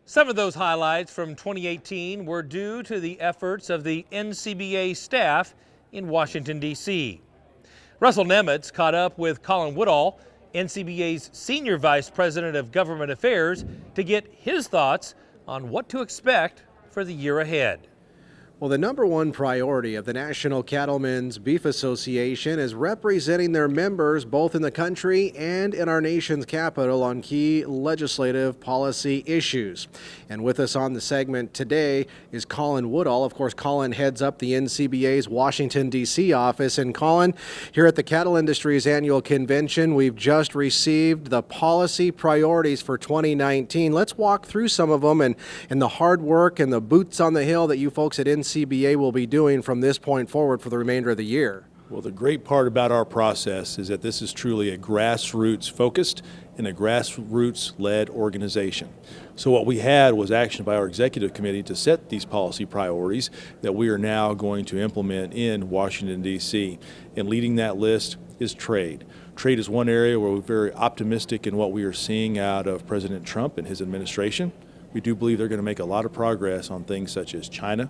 Some of those highlights from 2018 were due to the efforts of the NCBA staff in Washington, D.C. Russell Nemitz caught up with Colin Woodall, NCBA's Senior Vice President of Government Affairs, to get his thoughts on what to expect for the year ahead. Well, the number one priority of the National Cattlemen's Beef Association is representing their members both in the country and in our nation's capital on key legislative policy issues. And with us on the segment today is Colin Woodall. Of course, Colin heads up the NCBA's Washington, D.C. office. And Colin, here at the Cattle Industry's annual convention, we've just received the policy priorities for 2019. Let's walk through some of them and the hard work and the boots on the hill that you folks at NCBA will be doing from this point forward for the remainder of the year. Well, the great part about our process is that this is truly a grassroots focused and a grassroots led organization. So what we had was action by our executive committee to set these policy priorities that we are now going to implement in Washington, D.C. And leading that list is trade. Trade is one area where we're very optimistic in what we are seeing out of President Trump and his administration. We do believe they're going to make a lot of progress on things such as China,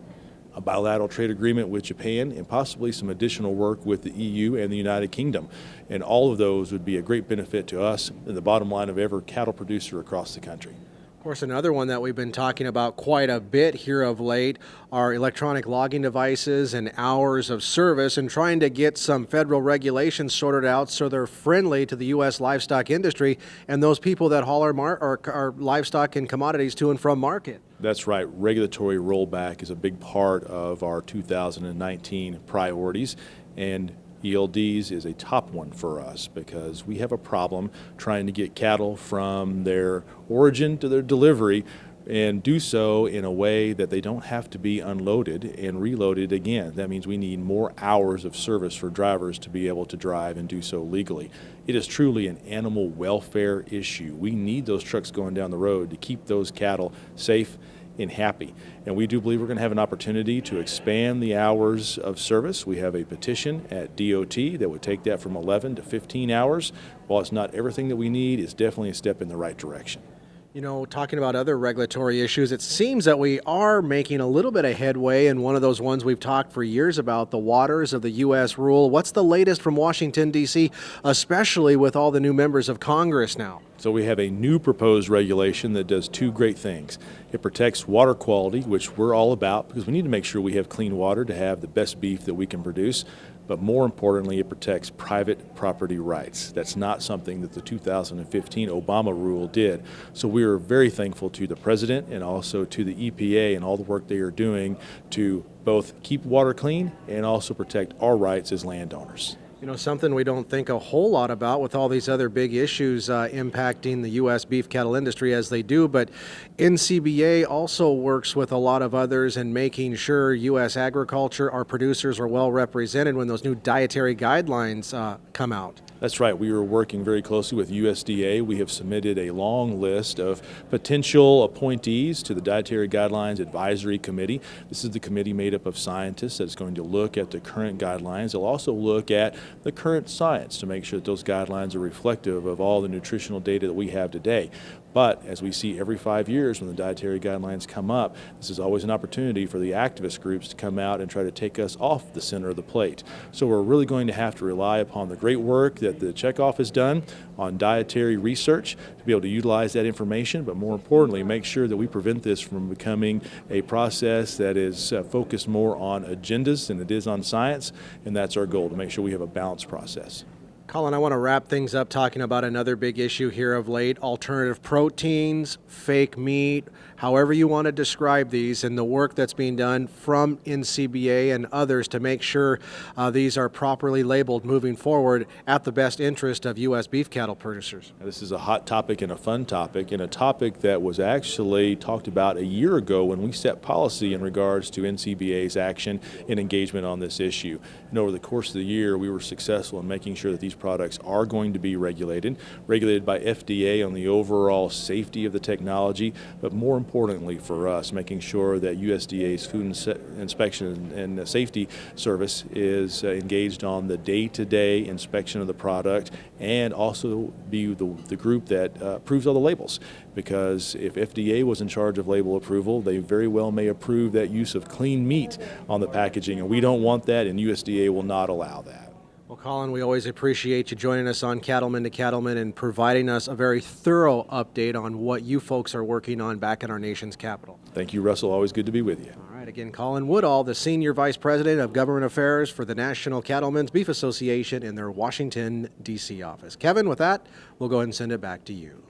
a bilateral trade agreement with Japan, and possibly some additional work with the EU and the United Kingdom. And all of those would be a great benefit to us and the bottom line of every cattle producer across the country. Of course, another one that we've been talking about quite a bit here of late are electronic logging devices and hours of service, and trying to get some federal regulations sorted out so they're friendly to the U.S. livestock industry and those people that haul our livestock and commodities to and from market. That's right. Regulatory rollback is a big part of our 2019 priorities, and ELDs is a top one for us because we have a problem trying to get cattle from their origin to their delivery and do so in a way that they don't have to be unloaded and reloaded again. That means we need more hours of service for drivers to be able to drive and do so legally. It is truly an animal welfare issue. We need those trucks going down the road to keep those cattle safe and happy. And we do believe we're going to have an opportunity to expand the hours of service. We have a petition at DOT that would take that from 11 to 15 hours. While it's not everything that we need, it's definitely a step in the right direction. You know, talking about other regulatory issues, it seems that we are making a little bit of headway in one of those ones we've talked for years about, the waters of the U.S. rule. What's the latest from Washington, D.C., especially with all the new members of Congress now? So we have a new proposed regulation that does two great things. It protects water quality, which we're all about because we need to make sure we have clean water to have the best beef that we can produce. But more importantly, it protects private property rights. That's not something that the 2015 Obama rule did. So we are very thankful to the President and also to the EPA and all the work they are doing to both keep water clean and also protect our rights as landowners. You know, something we don't think a whole lot about with all these other big issues impacting the U.S. beef cattle industry as they do, but NCBA also works with a lot of others in making sure U.S. agriculture, our producers, are well represented when those new dietary guidelines come out. That's right. We are working very closely with USDA. We have submitted a long list of potential appointees to the Dietary Guidelines Advisory Committee. This is the committee made up of scientists that's going to look at the current guidelines. They'll also look at the current science to make sure that those guidelines are reflective of all the nutritional data that we have today. But as we see every 5 years when the dietary guidelines come up, this is always an opportunity for the activist groups to come out and try to take us off the center of the plate. So we're really going to have to rely upon the great work that the checkoff has done on dietary research to be able to utilize that information, but more importantly, make sure that we prevent this from becoming a process that is focused more on agendas than it is on science, and that's our goal, to make sure we have a balanced process. Colin, I want to wrap things up talking about another big issue here of late, alternative proteins, fake meat, however you want to describe these, and the work that's being done from NCBA and others to make sure these are properly labeled moving forward at the best interest of U.S. beef cattle producers. This is a hot topic and a fun topic, and a topic that was actually talked about a year ago when we set policy in regards to NCBA's action and engagement on this issue. And over the course of the year, we were successful in making sure that these these products are going to be regulated by FDA on the overall safety of the technology, but more importantly for us, making sure that USDA's Food Inspection and Safety Service is engaged on the day-to-day inspection of the product, and also be the group that approves all the labels. Because if FDA was in charge of label approval, they very well may approve that use of clean meat on the packaging, and we don't want that, and USDA will not allow that. Well, Colin, we always appreciate you joining us on Cattleman to Cattleman and providing us a very thorough update on what you folks are working on back in our nation's capital. Thank you, Russell. Always good to be with you. All right, again, Colin Woodall, the Senior Vice President of Government Affairs for the National Cattlemen's Beef Association in their Washington, D.C. office. Kevin, with that, we'll go ahead and send it back to you.